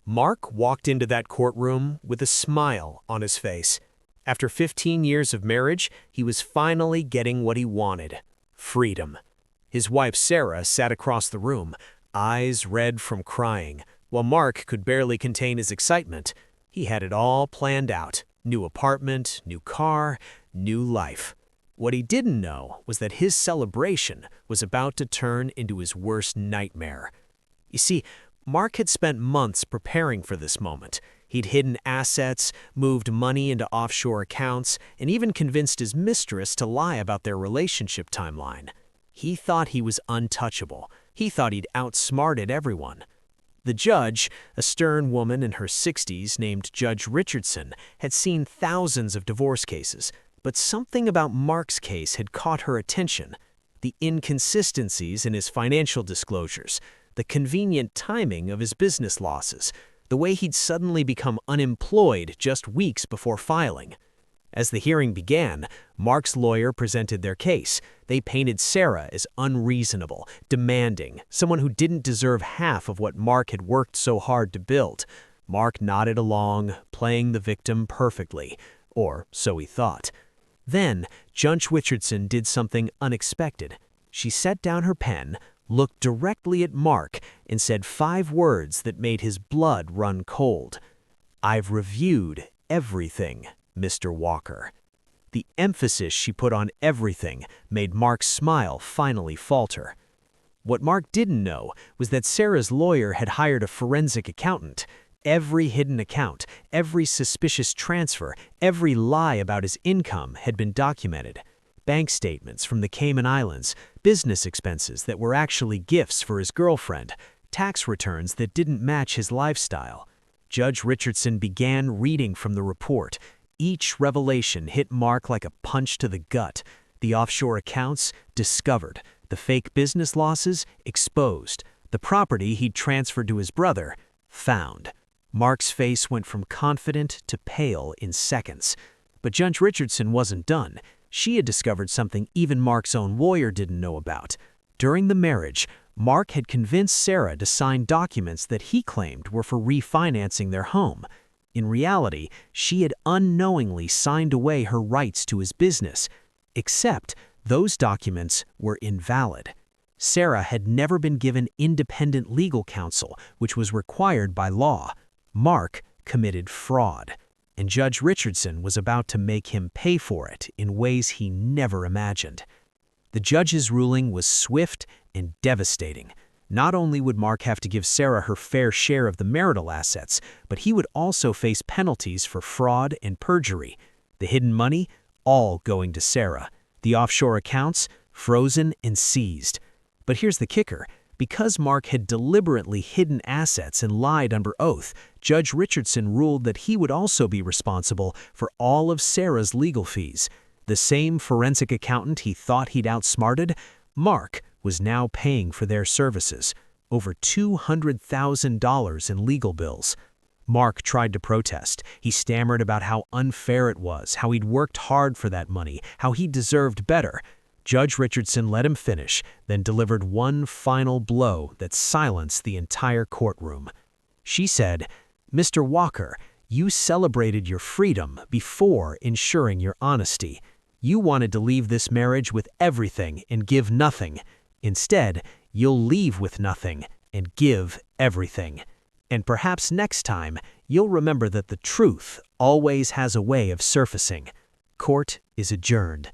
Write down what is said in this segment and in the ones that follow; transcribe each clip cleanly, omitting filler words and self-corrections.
Mark walked into that courtroom with a smile on his face. After 15 years of marriage, he was finally getting what he wanted: freedom. His wife Sarah sat across the room, eyes red from crying, while Mark could barely contain his excitement. He had it all planned out: new apartment, new car, new life. What he didn't know was that his celebration was about to turn into his worst nightmare. You see, Mark had spent months preparing for this moment. He'd hidden assets, moved money into offshore accounts, and even convinced his mistress to lie about their relationship timeline. He thought he was untouchable. He thought he'd outsmarted everyone. The judge, a stern woman in her 60s named Judge Richardson, had seen thousands of divorce cases, but something about Mark's case had caught her attention: the inconsistencies in his financial disclosures, the convenient timing of his business losses, the way he'd suddenly become unemployed just weeks before filing. As the hearing began, Mark's lawyer presented their case. They painted Sarah as unreasonable, demanding, someone who didn't deserve half of what Mark had worked so hard to build. Mark nodded along, playing the victim perfectly, or so he thought. Then, Judge Richardson did something unexpected. She set down her pen, looked directly at Mark, and said 5 words that made his blood run cold. "I've reviewed everything, Mr. Walker." The emphasis she put on everything made Mark's smile finally falter. What Mark didn't know was that Sarah's lawyer had hired a forensic accountant. Every hidden account, every suspicious transfer, every lie about his income had been documented. Bank statements from the Cayman Islands, business expenses that were actually gifts for his girlfriend, tax returns that didn't match his lifestyle. Judge Richardson began reading from the report. Each revelation hit Mark like a punch to the gut. The offshore accounts, discovered. The fake business losses, exposed. The property he'd transferred to his brother, found. Mark's face went from confident to pale in seconds. But Judge Richardson wasn't done. She had discovered something even Mark's own lawyer didn't know about. During the marriage, Mark had convinced Sarah to sign documents that he claimed were for refinancing their home. In reality, she had unknowingly signed away her rights to his business, except those documents were invalid. Sarah had never been given independent legal counsel, which was required by law. Mark committed fraud, and Judge Richardson was about to make him pay for it in ways he never imagined. The judge's ruling was swift and devastating. Not only would Mark have to give Sarah her fair share of the marital assets, but he would also face penalties for fraud and perjury. The hidden money, all going to Sarah. The offshore accounts, frozen and seized. But here's the kicker. Because Mark had deliberately hidden assets and lied under oath, Judge Richardson ruled that he would also be responsible for all of Sarah's legal fees. The same forensic accountant he thought he'd outsmarted, Mark was now paying for their services, over $200,000 in legal bills. Mark tried to protest. He stammered about how unfair it was, how he'd worked hard for that money, how he deserved better. Judge Richardson let him finish, then delivered one final blow that silenced the entire courtroom. She said, "Mr. Walker, you celebrated your freedom before ensuring your honesty. You wanted to leave this marriage with everything and give nothing. Instead, you'll leave with nothing and give everything. And perhaps next time, you'll remember that the truth always has a way of surfacing. Court is adjourned."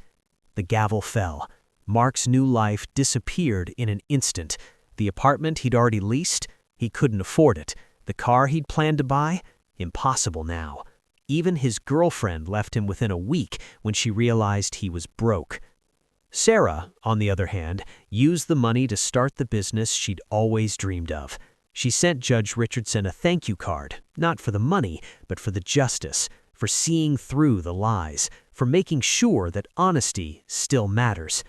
The gavel fell. Mark's new life disappeared in an instant. The apartment he'd already leased, he couldn't afford it. The car he'd planned to buy, impossible now. Even his girlfriend left him within a week when she realized he was broke. Sarah, on the other hand, used the money to start the business she'd always dreamed of. She sent Judge Richardson a thank you card, not for the money, but for the justice, for seeing through the lies, for making sure that honesty still matters.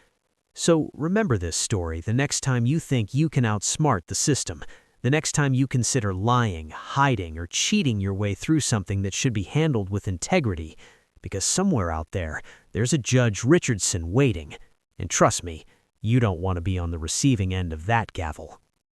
So remember this story the next time you think you can outsmart the system, the next time you consider lying, hiding, or cheating your way through something that should be handled with integrity, because somewhere out there, there's a Judge Richardson waiting. And trust me, you don't want to be on the receiving end of that gavel.